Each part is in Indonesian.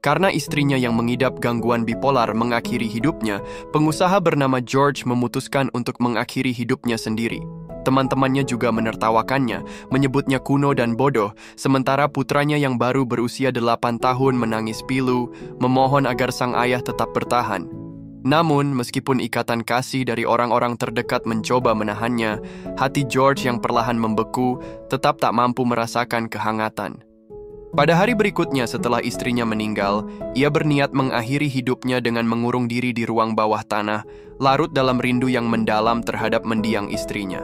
Karena istrinya yang mengidap gangguan bipolar mengakhiri hidupnya, pengusaha bernama George memutuskan untuk mengakhiri hidupnya sendiri. Teman-temannya juga menertawakannya, menyebutnya kuno dan bodoh, sementara putranya yang baru berusia 8 tahun menangis pilu, memohon agar sang ayah tetap bertahan. Namun, meskipun ikatan kasih dari orang-orang terdekat mencoba menahannya, hati George yang perlahan membeku tetap tak mampu merasakan kehangatan. Pada hari berikutnya setelah istrinya meninggal, ia berniat mengakhiri hidupnya dengan mengurung diri di ruang bawah tanah, larut dalam rindu yang mendalam terhadap mendiang istrinya.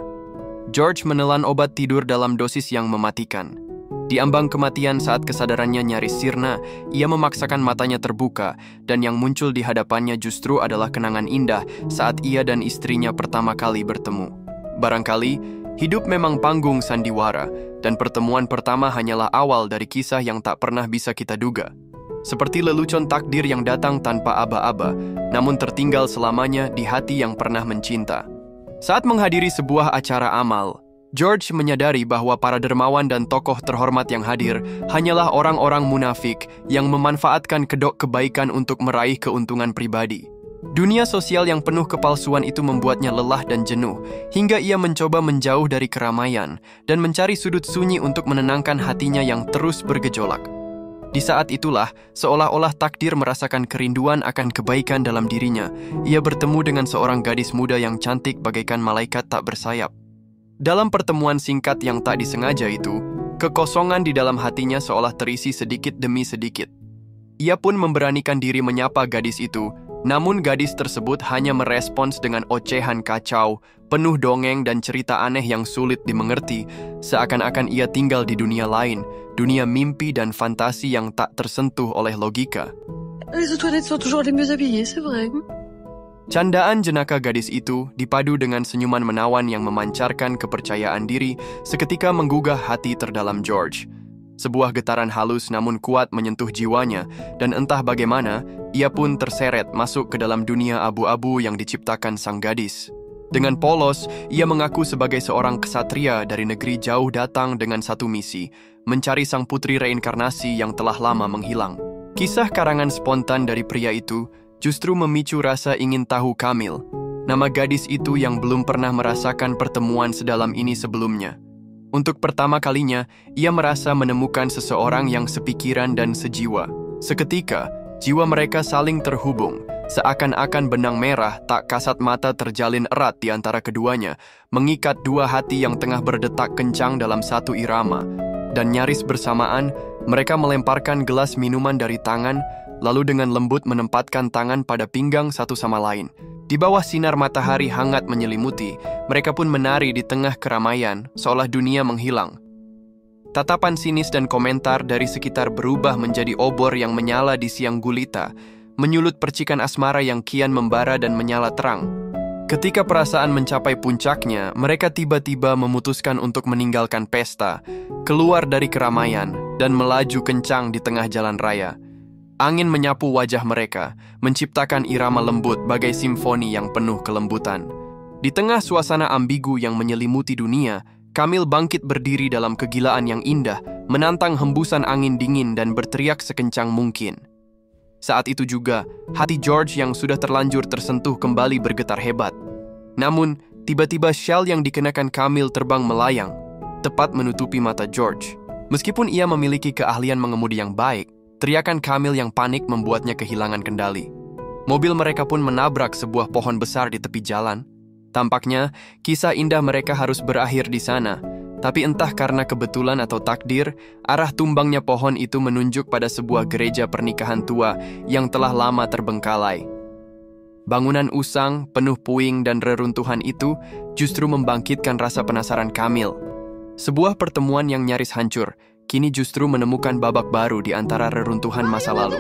George menelan obat tidur dalam dosis yang mematikan. Di ambang kematian saat kesadarannya nyaris sirna, ia memaksakan matanya terbuka, dan yang muncul di hadapannya justru adalah kenangan indah saat ia dan istrinya pertama kali bertemu. Barangkali, hidup memang panggung sandiwara, dan pertemuan pertama hanyalah awal dari kisah yang tak pernah bisa kita duga. Seperti lelucon takdir yang datang tanpa aba-aba, namun tertinggal selamanya di hati yang pernah mencinta. Saat menghadiri sebuah acara amal, George menyadari bahwa para dermawan dan tokoh terhormat yang hadir hanyalah orang-orang munafik yang memanfaatkan kedok kebaikan untuk meraih keuntungan pribadi. Dunia sosial yang penuh kepalsuan itu membuatnya lelah dan jenuh, hingga ia mencoba menjauh dari keramaian dan mencari sudut sunyi untuk menenangkan hatinya yang terus bergejolak. Di saat itulah, seolah-olah takdir merasakan kerinduan akan kebaikan dalam dirinya. Ia bertemu dengan seorang gadis muda yang cantik bagaikan malaikat tak bersayap. Dalam pertemuan singkat yang tak disengaja itu, kekosongan di dalam hatinya seolah terisi sedikit demi sedikit. Ia pun memberanikan diri menyapa gadis itu, namun gadis tersebut hanya merespons dengan ocehan kacau, penuh dongeng dan cerita aneh yang sulit dimengerti, seakan-akan ia tinggal di dunia lain, dunia mimpi dan fantasi yang tak tersentuh oleh logika. Les toilettes sont toujours les mieux habillées, c'est vrai. Candaan jenaka gadis itu dipadu dengan senyuman menawan yang memancarkan kepercayaan diri seketika menggugah hati terdalam George. Sebuah getaran halus namun kuat menyentuh jiwanya, dan entah bagaimana, ia pun terseret masuk ke dalam dunia abu-abu yang diciptakan sang gadis. Dengan polos, ia mengaku sebagai seorang ksatria dari negeri jauh datang dengan satu misi, mencari sang putri reinkarnasi yang telah lama menghilang. Kisah karangan spontan dari pria itu justru memicu rasa ingin tahu Camille, nama gadis itu yang belum pernah merasakan pertemuan sedalam ini sebelumnya. Untuk pertama kalinya, ia merasa menemukan seseorang yang sepikiran dan sejiwa. Seketika, jiwa mereka saling terhubung, seakan-akan benang merah tak kasat mata terjalin erat di antara keduanya, mengikat dua hati yang tengah berdetak kencang dalam satu irama. Dan nyaris bersamaan, mereka melemparkan gelas minuman dari tangan, lalu dengan lembut menempatkan tangan pada pinggang satu sama lain. Di bawah sinar matahari hangat menyelimuti, mereka pun menari di tengah keramaian, seolah dunia menghilang. Tatapan sinis dan komentar dari sekitar berubah menjadi obor yang menyala di siang gulita, menyulut percikan asmara yang kian membara dan menyala terang. Ketika perasaan mencapai puncaknya, mereka tiba-tiba memutuskan untuk meninggalkan pesta, keluar dari keramaian, dan melaju kencang di tengah jalan raya. Angin menyapu wajah mereka, menciptakan irama lembut bagai simfoni yang penuh kelembutan. Di tengah suasana ambigu yang menyelimuti dunia, Camille bangkit berdiri dalam kegilaan yang indah, menantang hembusan angin dingin dan berteriak sekencang mungkin. Saat itu juga, hati George yang sudah terlanjur tersentuh kembali bergetar hebat. Namun, tiba-tiba syal yang dikenakan Camille terbang melayang, tepat menutupi mata George. Meskipun ia memiliki keahlian mengemudi yang baik, teriakan Camille yang panik membuatnya kehilangan kendali. Mobil mereka pun menabrak sebuah pohon besar di tepi jalan. Tampaknya, kisah indah mereka harus berakhir di sana. Tapi entah karena kebetulan atau takdir, arah tumbangnya pohon itu menunjuk pada sebuah gereja pernikahan tua yang telah lama terbengkalai. Bangunan usang, penuh puing dan reruntuhan itu justru membangkitkan rasa penasaran Camille. Sebuah pertemuan yang nyaris hancur, kini justru menemukan babak baru di antara reruntuhan masa lalu.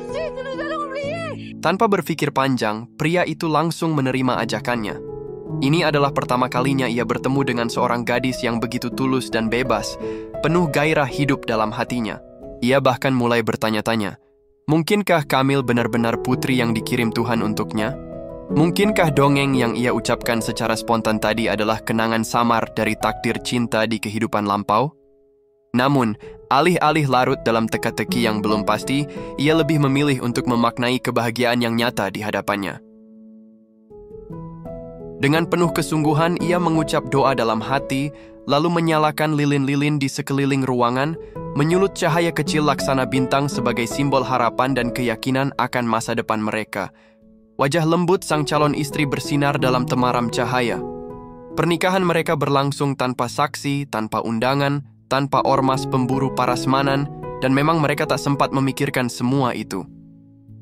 Tanpa berpikir panjang, pria itu langsung menerima ajakannya. Ini adalah pertama kalinya ia bertemu dengan seorang gadis yang begitu tulus dan bebas, penuh gairah hidup dalam hatinya. Ia bahkan mulai bertanya-tanya, mungkinkah Camille benar-benar putri yang dikirim Tuhan untuknya? Mungkinkah dongeng yang ia ucapkan secara spontan tadi adalah kenangan samar dari takdir cinta di kehidupan lampau? Namun, Alih-alih larut dalam teka-teki yang belum pasti, ia lebih memilih untuk memaknai kebahagiaan yang nyata di hadapannya. Dengan penuh kesungguhan, ia mengucap doa dalam hati, lalu menyalakan lilin-lilin di sekeliling ruangan, menyulut cahaya kecil laksana bintang sebagai simbol harapan dan keyakinan akan masa depan mereka. Wajah lembut sang calon istri bersinar dalam temaram cahaya. Pernikahan mereka berlangsung tanpa saksi, tanpa undangan, tanpa ormas pemburu parasmanan, dan memang mereka tak sempat memikirkan semua itu.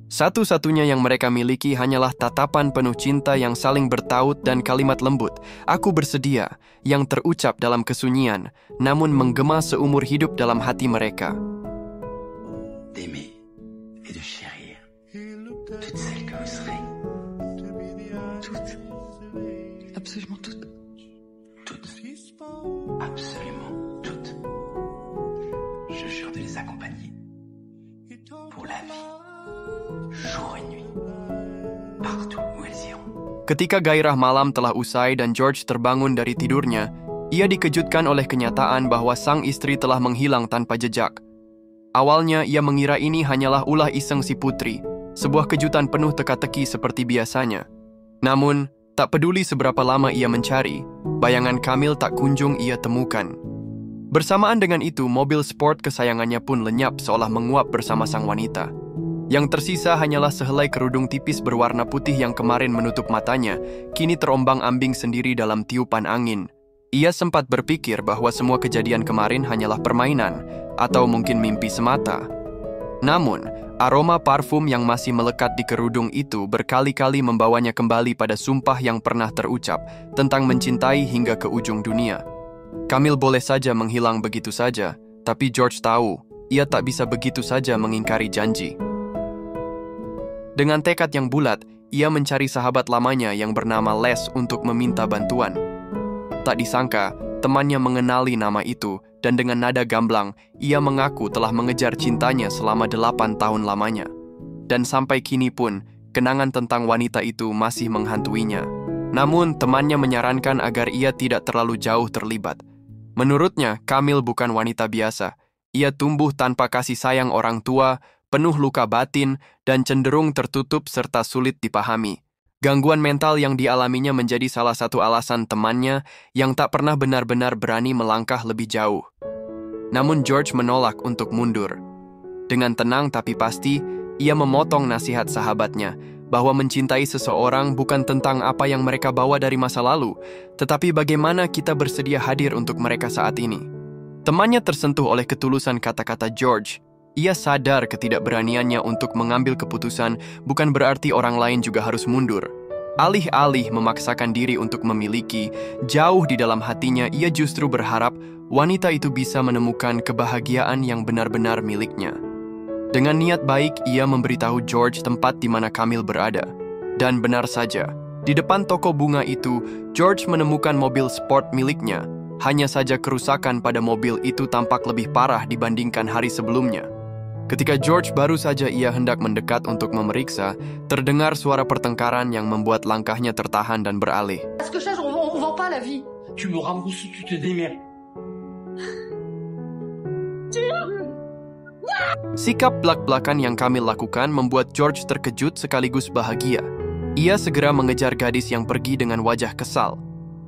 Satu-satunya yang mereka miliki hanyalah tatapan penuh cinta yang saling bertaut dan kalimat lembut, "Aku bersedia," yang terucap dalam kesunyian, namun menggema seumur hidup dalam hati mereka. D'aimer et de chérir toutes celles que vous serez. Toutes. Absolument toutes. Toutes. Absolument toutes. Je jure de les accompagner. Pour la vie. Jour et nuit. Partout où elles iront. Ketika gairah malam telah usai dan George terbangun dari tidurnya, ia dikejutkan oleh kenyataan bahwa sang istri telah menghilang tanpa jejak. Awalnya ia mengira ini hanyalah ulah iseng si putri, sebuah kejutan penuh teka-teki seperti biasanya. Namun, tak peduli seberapa lama ia mencari, bayangan Camille tak kunjung ia temukan. Bersamaan dengan itu, mobil sport kesayangannya pun lenyap seolah menguap bersama sang wanita. Yang tersisa hanyalah sehelai kerudung tipis berwarna putih yang kemarin menutup matanya, kini terombang-ambing sendiri dalam tiupan angin. Ia sempat berpikir bahwa semua kejadian kemarin hanyalah permainan, atau mungkin mimpi semata. Namun, aroma parfum yang masih melekat di kerudung itu berkali-kali membawanya kembali pada sumpah yang pernah terucap tentang mencintai hingga ke ujung dunia. Camille boleh saja menghilang begitu saja, tapi George tahu, ia tak bisa begitu saja mengingkari janji. Dengan tekad yang bulat, ia mencari sahabat lamanya yang bernama Les untuk meminta bantuan. Tak disangka, temannya mengenali nama itu, dan dengan nada gamblang, ia mengaku telah mengejar cintanya selama 8 tahun lamanya. Dan sampai kini pun, kenangan tentang wanita itu masih menghantuinya. Namun, temannya menyarankan agar ia tidak terlalu jauh terlibat. Menurutnya, Camille bukan wanita biasa. Ia tumbuh tanpa kasih sayang orang tua, penuh luka batin, dan cenderung tertutup serta sulit dipahami. Gangguan mental yang dialaminya menjadi salah satu alasan temannya yang tak pernah benar-benar berani melangkah lebih jauh. Namun George menolak untuk mundur. Dengan tenang tapi pasti, ia memotong nasihat sahabatnya bahwa mencintai seseorang bukan tentang apa yang mereka bawa dari masa lalu, tetapi bagaimana kita bersedia hadir untuk mereka saat ini. Temannya tersentuh oleh ketulusan kata-kata George. Ia sadar ketidakberaniannya untuk mengambil keputusan bukan berarti orang lain juga harus mundur. Alih-alih memaksakan diri untuk memiliki, jauh di dalam hatinya ia justru berharap wanita itu bisa menemukan kebahagiaan yang benar-benar miliknya. Dengan niat baik, ia memberitahu George tempat di mana Camille berada. Dan benar saja, di depan toko bunga itu, George menemukan mobil sport miliknya. Hanya saja kerusakan pada mobil itu tampak lebih parah dibandingkan hari sebelumnya. Ketika George baru saja ia hendak mendekat untuk memeriksa, terdengar suara pertengkaran yang membuat langkahnya tertahan dan beralih. Parce que ça, on vend pas la vie. Tu me rembourses, tu te démerdes. Sikap blak-blakan yang Camille lakukan membuat George terkejut sekaligus bahagia. Ia segera mengejar gadis yang pergi dengan wajah kesal.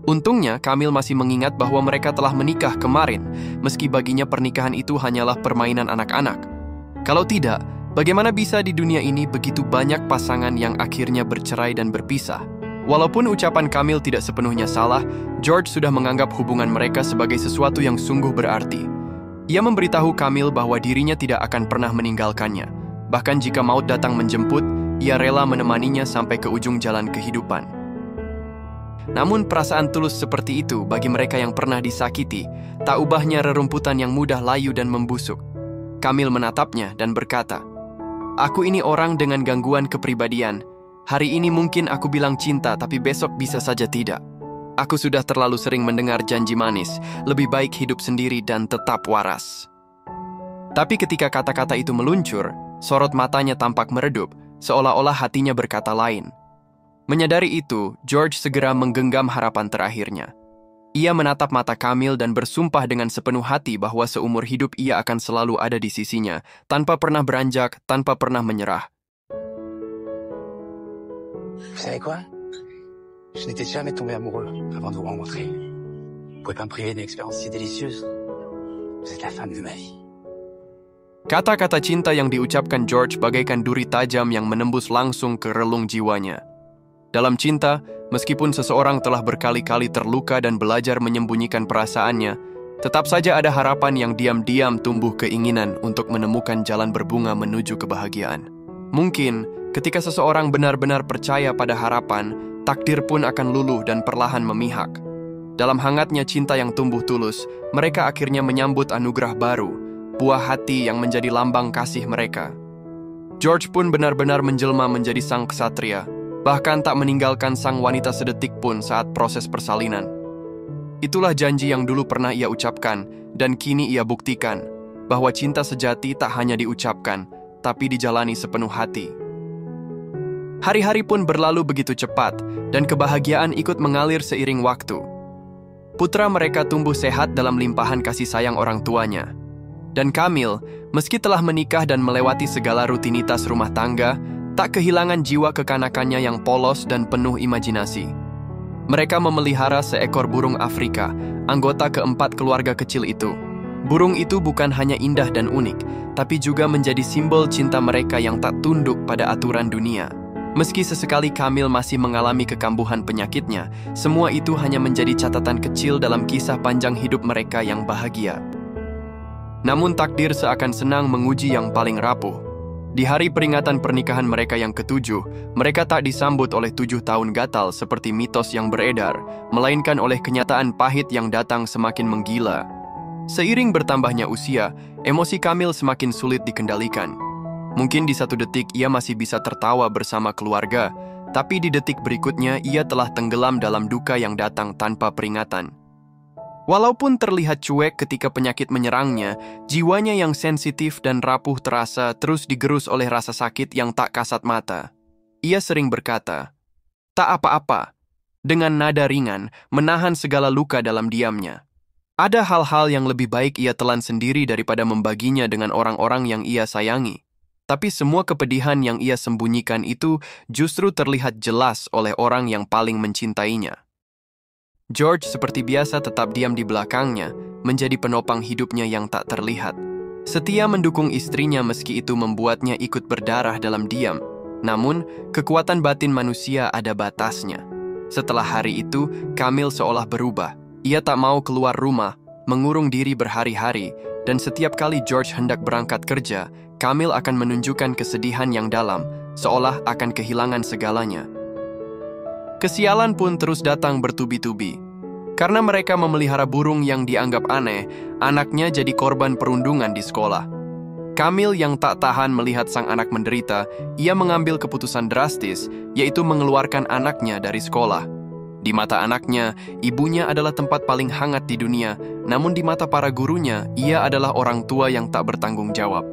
Untungnya, Camille masih mengingat bahwa mereka telah menikah kemarin, meski baginya pernikahan itu hanyalah permainan anak-anak. Kalau tidak, bagaimana bisa di dunia ini begitu banyak pasangan yang akhirnya bercerai dan berpisah? Walaupun ucapan Camille tidak sepenuhnya salah, George sudah menganggap hubungan mereka sebagai sesuatu yang sungguh berarti. Ia memberitahu Camille bahwa dirinya tidak akan pernah meninggalkannya. Bahkan jika maut datang menjemput, ia rela menemaninya sampai ke ujung jalan kehidupan. Namun perasaan tulus seperti itu bagi mereka yang pernah disakiti, tak ubahnya rerumputan yang mudah layu dan membusuk. Camille menatapnya dan berkata, "Aku ini orang dengan gangguan kepribadian. Hari ini mungkin aku bilang cinta, tapi besok bisa saja tidak. Aku sudah terlalu sering mendengar janji manis, lebih baik hidup sendiri dan tetap waras." Tapi ketika kata-kata itu meluncur, sorot matanya tampak meredup, seolah-olah hatinya berkata lain. Menyadari itu, George segera menggenggam harapan terakhirnya. Ia menatap mata Kamil dan bersumpah dengan sepenuh hati bahwa seumur hidup ia akan selalu ada di sisinya, tanpa pernah beranjak, tanpa pernah menyerah. Vous savez quoi? Je n'étais jamais tombé amoureux avant de vous rencontrer. Vous pouvez pas me priver d'une expérience si délicieuse. Vous êtes la femme de ma vie. Kata-kata cinta yang diucapkan George bagaikan duri tajam yang menembus langsung ke relung jiwanya. Dalam cinta, meskipun seseorang telah berkali-kali terluka dan belajar menyembunyikan perasaannya, tetap saja ada harapan yang diam-diam tumbuh keinginan untuk menemukan jalan berbunga menuju kebahagiaan. Mungkin, ketika seseorang benar-benar percaya pada harapan, takdir pun akan luluh dan perlahan memihak. Dalam hangatnya cinta yang tumbuh tulus, mereka akhirnya menyambut anugerah baru, buah hati yang menjadi lambang kasih mereka. George pun benar-benar menjelma menjadi sang ksatria, bahkan tak meninggalkan sang wanita sedetik pun saat proses persalinan. Itulah janji yang dulu pernah ia ucapkan, dan kini ia buktikan, bahwa cinta sejati tak hanya diucapkan, tapi dijalani sepenuh hati. Hari-hari pun berlalu begitu cepat, dan kebahagiaan ikut mengalir seiring waktu. Putra mereka tumbuh sehat dalam limpahan kasih sayang orang tuanya. Dan Kamil, meski telah menikah dan melewati segala rutinitas rumah tangga, tak kehilangan jiwa kekanakannya yang polos dan penuh imajinasi. Mereka memelihara seekor burung Afrika, anggota keempat keluarga kecil itu. Burung itu bukan hanya indah dan unik, tapi juga menjadi simbol cinta mereka yang tak tunduk pada aturan dunia. Meski sesekali Kamil masih mengalami kekambuhan penyakitnya, semua itu hanya menjadi catatan kecil dalam kisah panjang hidup mereka yang bahagia. Namun takdir seakan senang menguji yang paling rapuh. Di hari peringatan pernikahan mereka yang ke-7, mereka tak disambut oleh 7 tahun gatal seperti mitos yang beredar, melainkan oleh kenyataan pahit yang datang semakin menggila. Seiring bertambahnya usia, emosi Kamil semakin sulit dikendalikan. Mungkin di satu detik ia masih bisa tertawa bersama keluarga, tapi di detik berikutnya ia telah tenggelam dalam duka yang datang tanpa peringatan. Walaupun terlihat cuek ketika penyakit menyerangnya, jiwanya yang sensitif dan rapuh terasa terus digerus oleh rasa sakit yang tak kasat mata. Ia sering berkata, "Tak apa-apa," dengan nada ringan, menahan segala luka dalam diamnya. Ada hal-hal yang lebih baik ia telan sendiri daripada membaginya dengan orang-orang yang ia sayangi. Tapi semua kepedihan yang ia sembunyikan itu justru terlihat jelas oleh orang yang paling mencintainya. George seperti biasa tetap diam di belakangnya, menjadi penopang hidupnya yang tak terlihat. Setia mendukung istrinya meski itu membuatnya ikut berdarah dalam diam. Namun, kekuatan batin manusia ada batasnya. Setelah hari itu, Kamil seolah berubah. Ia tak mau keluar rumah, mengurung diri berhari-hari, dan setiap kali George hendak berangkat kerja, Kamil akan menunjukkan kesedihan yang dalam, seolah akan kehilangan segalanya. Kesialan pun terus datang bertubi-tubi. Karena mereka memelihara burung yang dianggap aneh, anaknya jadi korban perundungan di sekolah. Kamil yang tak tahan melihat sang anak menderita, ia mengambil keputusan drastis, yaitu mengeluarkan anaknya dari sekolah. Di mata anaknya, ibunya adalah tempat paling hangat di dunia, namun di mata para gurunya, ia adalah orang tua yang tak bertanggung jawab.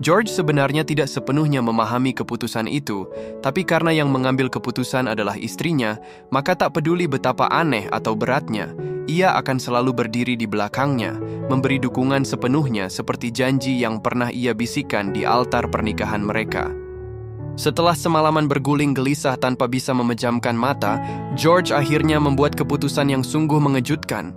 George sebenarnya tidak sepenuhnya memahami keputusan itu, tapi karena yang mengambil keputusan adalah istrinya, maka tak peduli betapa aneh atau beratnya, ia akan selalu berdiri di belakangnya, memberi dukungan sepenuhnya seperti janji yang pernah ia bisikan di altar pernikahan mereka. Setelah semalaman berguling gelisah tanpa bisa memejamkan mata, George akhirnya membuat keputusan yang sungguh mengejutkan.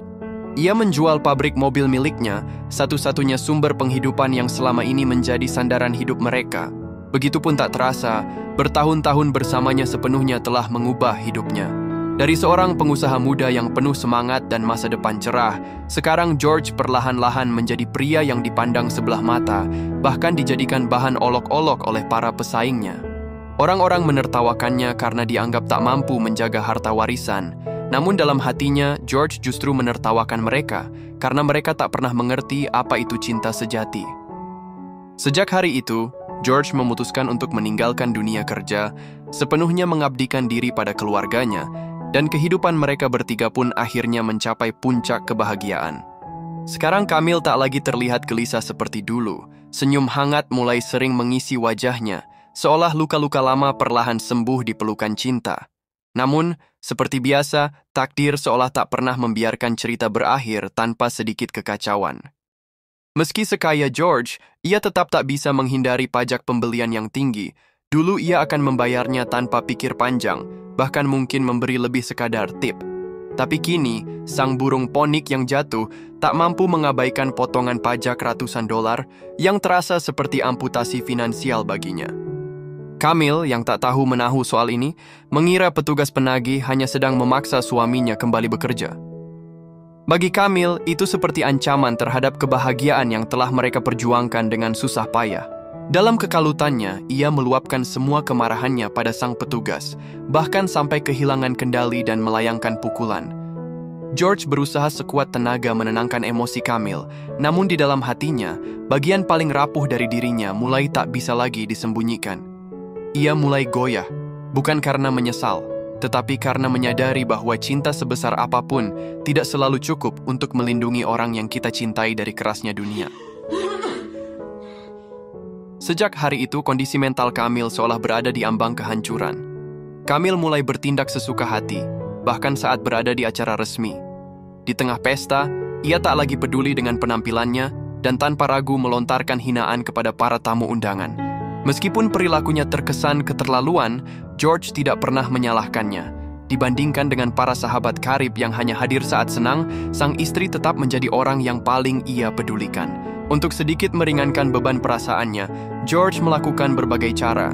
Ia menjual pabrik mobil miliknya, satu-satunya sumber penghidupan yang selama ini menjadi sandaran hidup mereka. Begitupun tak terasa, bertahun-tahun bersamanya sepenuhnya telah mengubah hidupnya. Dari seorang pengusaha muda yang penuh semangat dan masa depan cerah, sekarang George perlahan-lahan menjadi pria yang dipandang sebelah mata, bahkan dijadikan bahan olok-olok oleh para pesaingnya. Orang-orang menertawakannya karena dianggap tak mampu menjaga harta warisan. Namun dalam hatinya, George justru menertawakan mereka karena mereka tak pernah mengerti apa itu cinta sejati. Sejak hari itu, George memutuskan untuk meninggalkan dunia kerja, sepenuhnya mengabdikan diri pada keluarganya, dan kehidupan mereka bertiga pun akhirnya mencapai puncak kebahagiaan. Sekarang Kamil tak lagi terlihat gelisah seperti dulu. Senyum hangat mulai sering mengisi wajahnya, seolah luka-luka lama perlahan sembuh di pelukan cinta. Namun, seperti biasa, takdir seolah tak pernah membiarkan cerita berakhir tanpa sedikit kekacauan. Meski sekaya George, ia tetap tak bisa menghindari pajak pembelian yang tinggi. Dulu ia akan membayarnya tanpa pikir panjang, bahkan mungkin memberi lebih sekadar tip. Tapi kini, sang burung ponik yang jatuh tak mampu mengabaikan potongan pajak ratusan dolar yang terasa seperti amputasi finansial baginya. Camille, yang tak tahu menahu soal ini, mengira petugas penagih hanya sedang memaksa suaminya kembali bekerja. Bagi Camille, itu seperti ancaman terhadap kebahagiaan yang telah mereka perjuangkan dengan susah payah. Dalam kekalutannya, ia meluapkan semua kemarahannya pada sang petugas, bahkan sampai kehilangan kendali dan melayangkan pukulan. George berusaha sekuat tenaga menenangkan emosi Camille, namun di dalam hatinya, bagian paling rapuh dari dirinya mulai tak bisa lagi disembunyikan. Ia mulai goyah, bukan karena menyesal, tetapi karena menyadari bahwa cinta sebesar apapun tidak selalu cukup untuk melindungi orang yang kita cintai dari kerasnya dunia. Sejak hari itu, kondisi mental Camille seolah berada di ambang kehancuran. Camille mulai bertindak sesuka hati, bahkan saat berada di acara resmi. Di tengah pesta, ia tak lagi peduli dengan penampilannya dan tanpa ragu melontarkan hinaan kepada para tamu undangan. Meskipun perilakunya terkesan keterlaluan, George tidak pernah menyalahkannya. Dibandingkan dengan para sahabat karib yang hanya hadir saat senang, sang istri tetap menjadi orang yang paling ia pedulikan. Untuk sedikit meringankan beban perasaannya, George melakukan berbagai cara.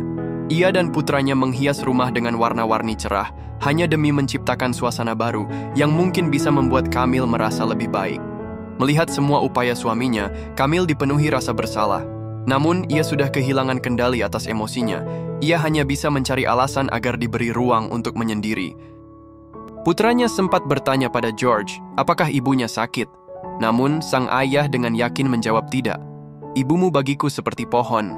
Ia dan putranya menghias rumah dengan warna-warni cerah, hanya demi menciptakan suasana baru yang mungkin bisa membuat Camille merasa lebih baik. Melihat semua upaya suaminya, Camille dipenuhi rasa bersalah. Namun, ia sudah kehilangan kendali atas emosinya. Ia hanya bisa mencari alasan agar diberi ruang untuk menyendiri. Putranya sempat bertanya pada George, apakah ibunya sakit? Namun, sang ayah dengan yakin menjawab tidak. Ibumu bagiku seperti pohon.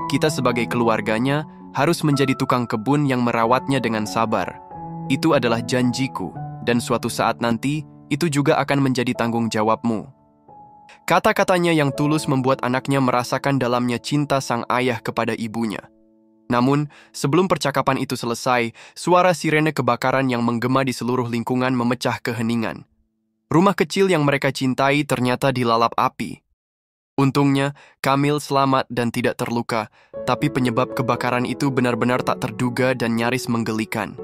Kita sebagai keluarganya harus menjadi tukang kebun yang merawatnya dengan sabar. Itu adalah janjiku, dan suatu saat nanti, itu juga akan menjadi tanggung jawabmu. Kata-katanya yang tulus membuat anaknya merasakan dalamnya cinta sang ayah kepada ibunya. Namun, sebelum percakapan itu selesai, suara sirene kebakaran yang menggema di seluruh lingkungan memecah keheningan. Rumah kecil yang mereka cintai ternyata dilalap api. Untungnya, Camille selamat dan tidak terluka, tapi penyebab kebakaran itu benar-benar tak terduga dan nyaris menggelikan.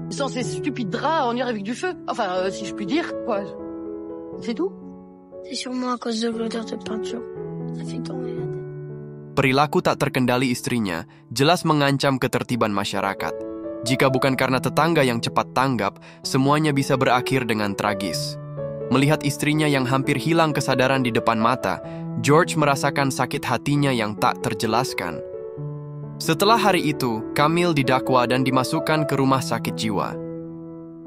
Sans ces stupides draps en nuire avec du feu. Enfin, si je puis dire, quoi. C'est tout? C'est sûrement à cause de l'odeur de peinture. Ça fait tourner la tête. Perilaku tak terkendali istrinya jelas mengancam ketertiban masyarakat. Jika bukan karena tetangga yang cepat tanggap, semuanya bisa berakhir dengan tragis. Melihat istrinya yang hampir hilang kesadaran di depan mata, George merasakan sakit hatinya yang tak terjelaskan. Setelah hari itu, Camille didakwa dan dimasukkan ke rumah sakit jiwa.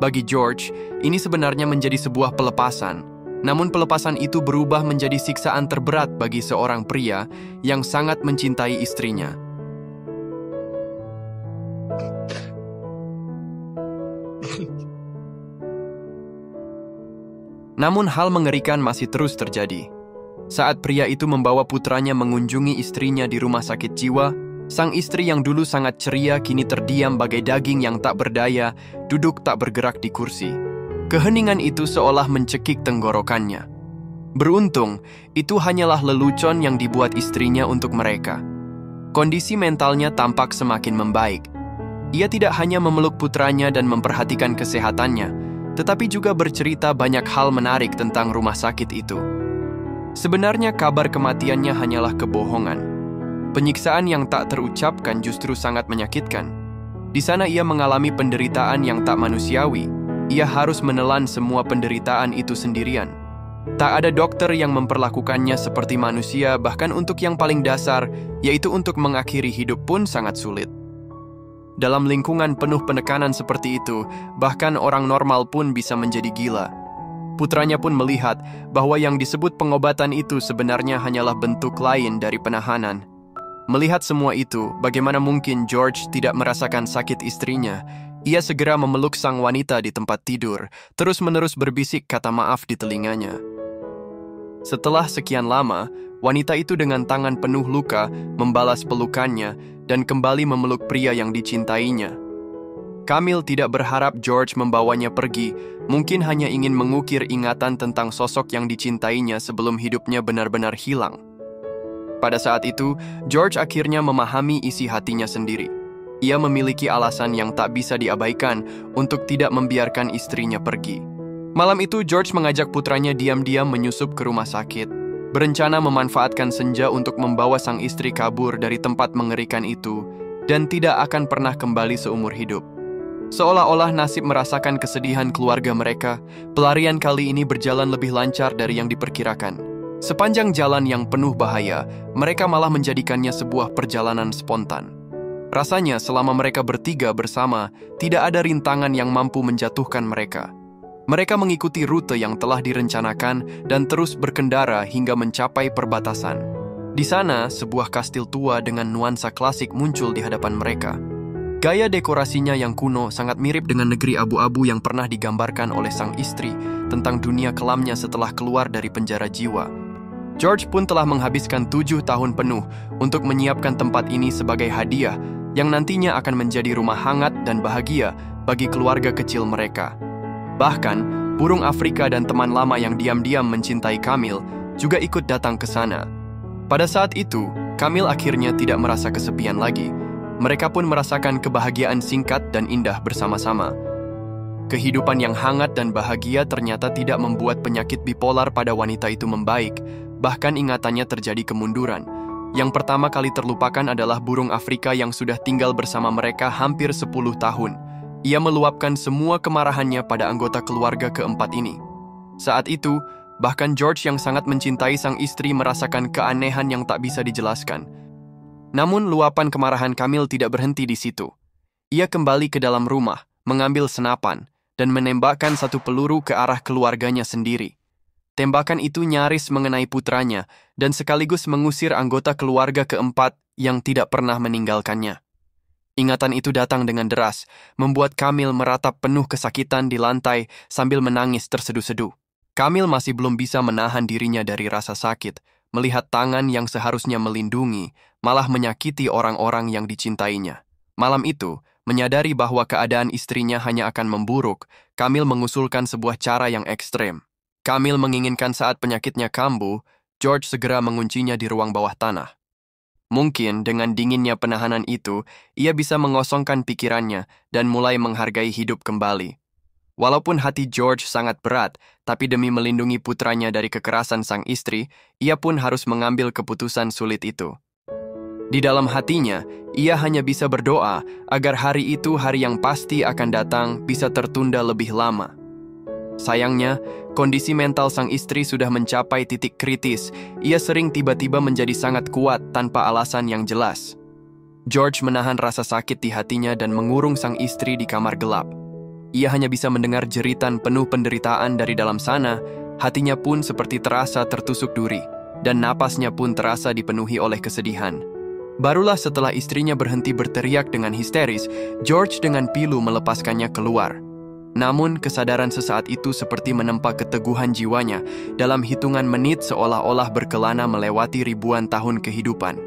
Bagi George, ini sebenarnya menjadi sebuah pelepasan. Namun pelepasan itu berubah menjadi siksaan terberat bagi seorang pria yang sangat mencintai istrinya. Namun hal mengerikan masih terus terjadi. Saat pria itu membawa putranya mengunjungi istrinya di rumah sakit jiwa, sang istri yang dulu sangat ceria kini terdiam bagai daging yang tak berdaya, duduk tak bergerak di kursi. Keheningan itu seolah mencekik tenggorokannya. Beruntung, itu hanyalah lelucon yang dibuat istrinya untuk mereka. Kondisi mentalnya tampak semakin membaik. Ia tidak hanya memeluk putranya dan memperhatikan kesehatannya, tetapi juga bercerita banyak hal menarik tentang rumah sakit itu. Sebenarnya kabar kematiannya hanyalah kebohongan. Penyiksaan yang tak terucapkan justru sangat menyakitkan. Di sana ia mengalami penderitaan yang tak manusiawi. Ia harus menelan semua penderitaan itu sendirian. Tak ada dokter yang memperlakukannya seperti manusia, bahkan untuk yang paling dasar, yaitu untuk mengakhiri hidup pun sangat sulit. Dalam lingkungan penuh penekanan seperti itu, bahkan orang normal pun bisa menjadi gila. Putranya pun melihat bahwa yang disebut pengobatan itu sebenarnya hanyalah bentuk lain dari penahanan. Melihat semua itu, bagaimana mungkin George tidak merasakan sakit istrinya? Ia segera memeluk sang wanita di tempat tidur, terus-menerus berbisik kata maaf di telinganya. Setelah sekian lama, wanita itu dengan tangan penuh luka membalas pelukannya dan kembali memeluk pria yang dicintainya. Camille tidak berharap George membawanya pergi, mungkin hanya ingin mengukir ingatan tentang sosok yang dicintainya sebelum hidupnya benar-benar hilang. Pada saat itu, George akhirnya memahami isi hatinya sendiri. Ia memiliki alasan yang tak bisa diabaikan untuk tidak membiarkan istrinya pergi. Malam itu, George mengajak putranya diam-diam menyusup ke rumah sakit, berencana memanfaatkan senja untuk membawa sang istri kabur dari tempat mengerikan itu dan tidak akan pernah kembali seumur hidup. Seolah-olah nasib merasakan kesedihan keluarga mereka, pelarian kali ini berjalan lebih lancar dari yang diperkirakan. Sepanjang jalan yang penuh bahaya, mereka malah menjadikannya sebuah perjalanan spontan. Rasanya selama mereka bertiga bersama, tidak ada rintangan yang mampu menjatuhkan mereka. Mereka mengikuti rute yang telah direncanakan dan terus berkendara hingga mencapai perbatasan. Di sana, sebuah kastil tua dengan nuansa klasik muncul di hadapan mereka. Gaya dekorasinya yang kuno sangat mirip dengan negeri abu-abu yang pernah digambarkan oleh sang istri tentang dunia kelamnya setelah keluar dari penjara jiwa. George pun telah menghabiskan 7 tahun penuh untuk menyiapkan tempat ini sebagai hadiah yang nantinya akan menjadi rumah hangat dan bahagia bagi keluarga kecil mereka. Bahkan, burung Afrika dan teman lama yang diam-diam mencintai Camille juga ikut datang ke sana. Pada saat itu, Camille akhirnya tidak merasa kesepian lagi. Mereka pun merasakan kebahagiaan singkat dan indah bersama-sama. Kehidupan yang hangat dan bahagia ternyata tidak membuat penyakit bipolar pada wanita itu membaik, bahkan ingatannya terjadi kemunduran. Yang pertama kali terlupakan adalah burung Afrika yang sudah tinggal bersama mereka hampir 10 tahun. Ia meluapkan semua kemarahannya pada anggota keluarga keempat ini. Saat itu, bahkan George yang sangat mencintai sang istri merasakan keanehan yang tak bisa dijelaskan. Namun luapan kemarahan Camille tidak berhenti di situ. Ia kembali ke dalam rumah, mengambil senapan, dan menembakkan satu peluru ke arah keluarganya sendiri. Tembakan itu nyaris mengenai putranya dan sekaligus mengusir anggota keluarga keempat yang tidak pernah meninggalkannya. Ingatan itu datang dengan deras, membuat Camille meratap penuh kesakitan di lantai sambil menangis terseduh-seduh. Camille masih belum bisa menahan dirinya dari rasa sakit, melihat tangan yang seharusnya melindungi, malah menyakiti orang-orang yang dicintainya. Malam itu, menyadari bahwa keadaan istrinya hanya akan memburuk, Camille mengusulkan sebuah cara yang ekstrem. Camille menginginkan saat penyakitnya kambuh, George segera menguncinya di ruang bawah tanah. Mungkin dengan dinginnya penahanan itu, ia bisa mengosongkan pikirannya dan mulai menghargai hidup kembali. Walaupun hati George sangat berat, tapi demi melindungi putranya dari kekerasan sang istri, ia pun harus mengambil keputusan sulit itu. Di dalam hatinya, ia hanya bisa berdoa agar hari itu hari yang pasti akan datang bisa tertunda lebih lama. Sayangnya, kondisi mental sang istri sudah mencapai titik kritis. Ia sering tiba-tiba menjadi sangat kuat tanpa alasan yang jelas. George menahan rasa sakit di hatinya dan mengurung sang istri di kamar gelap. Ia hanya bisa mendengar jeritan penuh penderitaan dari dalam sana, hatinya pun seperti terasa tertusuk duri, dan napasnya pun terasa dipenuhi oleh kesedihan. Barulah setelah istrinya berhenti berteriak dengan histeris, George dengan pilu melepaskannya keluar. Namun, kesadaran sesaat itu seperti menempa keteguhan jiwanya dalam hitungan menit seolah-olah berkelana melewati ribuan tahun kehidupan.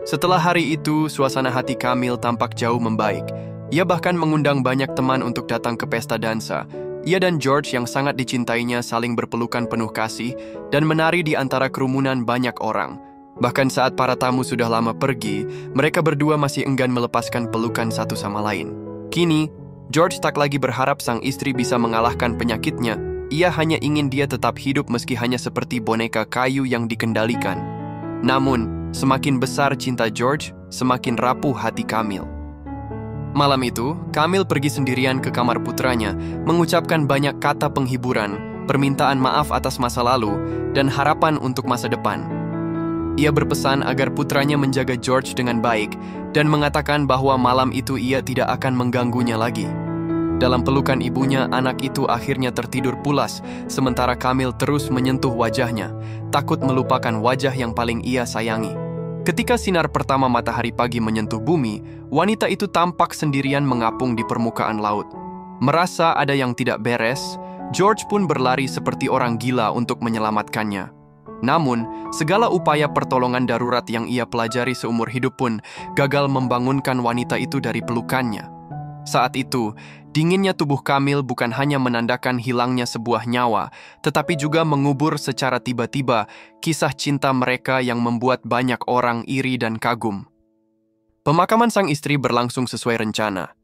Setelah hari itu, suasana hati Camille tampak jauh membaik. Ia bahkan mengundang banyak teman untuk datang ke pesta dansa. Ia dan George yang sangat dicintainya saling berpelukan penuh kasih dan menari di antara kerumunan banyak orang. Bahkan saat para tamu sudah lama pergi, mereka berdua masih enggan melepaskan pelukan satu sama lain. Kini, George tak lagi berharap sang istri bisa mengalahkan penyakitnya. Ia hanya ingin dia tetap hidup meski hanya seperti boneka kayu yang dikendalikan. Namun, semakin besar cinta George, semakin rapuh hati Camille. Malam itu, Camille pergi sendirian ke kamar putranya, mengucapkan banyak kata penghiburan, permintaan maaf atas masa lalu, dan harapan untuk masa depan. Ia berpesan agar putranya menjaga George dengan baik, dan mengatakan bahwa malam itu ia tidak akan mengganggunya lagi. Dalam pelukan ibunya, anak itu akhirnya tertidur pulas, sementara Camille terus menyentuh wajahnya, takut melupakan wajah yang paling ia sayangi. Ketika sinar pertama matahari pagi menyentuh bumi, wanita itu tampak sendirian mengapung di permukaan laut. Merasa ada yang tidak beres, George pun berlari seperti orang gila untuk menyelamatkannya. Namun, segala upaya pertolongan darurat yang ia pelajari seumur hidup pun gagal membangunkan wanita itu dari pelukannya. Saat itu, dinginnya tubuh Kamil bukan hanya menandakan hilangnya sebuah nyawa, tetapi juga mengubur secara tiba-tiba kisah cinta mereka yang membuat banyak orang iri dan kagum. Pemakaman sang istri berlangsung sesuai rencana.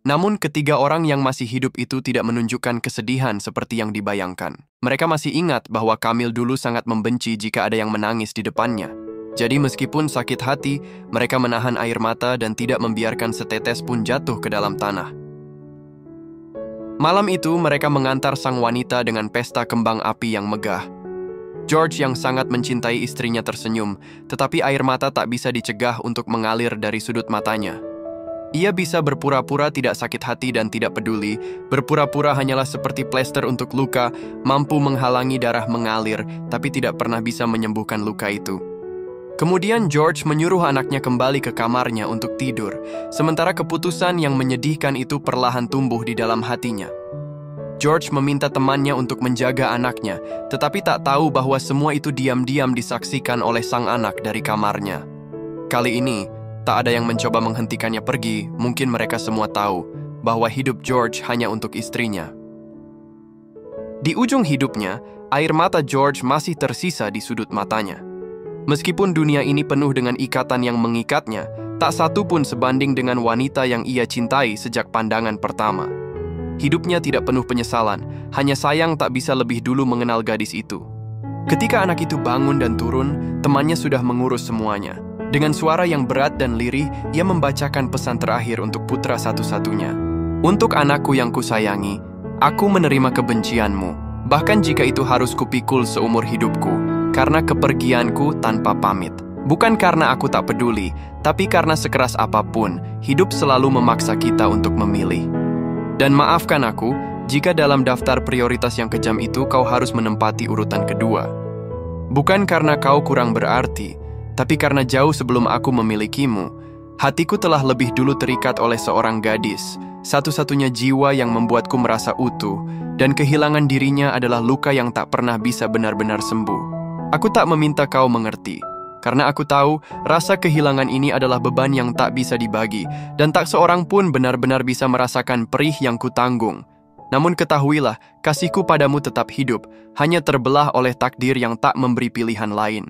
Namun ketiga orang yang masih hidup itu tidak menunjukkan kesedihan seperti yang dibayangkan. Mereka masih ingat bahwa Kamil dulu sangat membenci jika ada yang menangis di depannya. Jadi meskipun sakit hati, mereka menahan air mata dan tidak membiarkan setetes pun jatuh ke dalam tanah. Malam itu mereka mengantar sang wanita dengan pesta kembang api yang megah. George yang sangat mencintai istrinya tersenyum, tetapi air mata tak bisa dicegah untuk mengalir dari sudut matanya. Ia bisa berpura-pura tidak sakit hati dan tidak peduli, berpura-pura hanyalah seperti plester untuk luka, mampu menghalangi darah mengalir, tapi tidak pernah bisa menyembuhkan luka itu. Kemudian George menyuruh anaknya kembali ke kamarnya untuk tidur, sementara keputusan yang menyedihkan itu perlahan tumbuh di dalam hatinya. George meminta temannya untuk menjaga anaknya, tetapi tak tahu bahwa semua itu diam-diam disaksikan oleh sang anak dari kamarnya. Kali ini, tak ada yang mencoba menghentikannya pergi, mungkin mereka semua tahu bahwa hidup George hanya untuk istrinya. Di ujung hidupnya, air mata George masih tersisa di sudut matanya. Meskipun dunia ini penuh dengan ikatan yang mengikatnya, tak satu pun sebanding dengan wanita yang ia cintai sejak pandangan pertama. Hidupnya tidak penuh penyesalan, hanya sayang tak bisa lebih dulu mengenal gadis itu. Ketika anak itu bangun dan turun, temannya sudah mengurus semuanya. Dengan suara yang berat dan lirih, ia membacakan pesan terakhir untuk putra satu-satunya. Untuk anakku yang kusayangi, aku menerima kebencianmu, bahkan jika itu harus kupikul seumur hidupku. Karena kepergianku tanpa pamit. Bukan karena aku tak peduli, tapi karena sekeras apapun, hidup selalu memaksa kita untuk memilih. Dan maafkan aku, jika dalam daftar prioritas yang kejam itu kau harus menempati urutan kedua. Bukan karena kau kurang berarti, tapi karena jauh sebelum aku memilikimu, hatiku telah lebih dulu terikat oleh seorang gadis, satu-satunya jiwa yang membuatku merasa utuh, dan kehilangan dirinya adalah luka yang tak pernah bisa benar-benar sembuh. Aku tak meminta kau mengerti, karena aku tahu rasa kehilangan ini adalah beban yang tak bisa dibagi, dan tak seorang pun benar-benar bisa merasakan perih yang kutanggung. Namun ketahuilah, kasihku padamu tetap hidup, hanya terbelah oleh takdir yang tak memberi pilihan lain.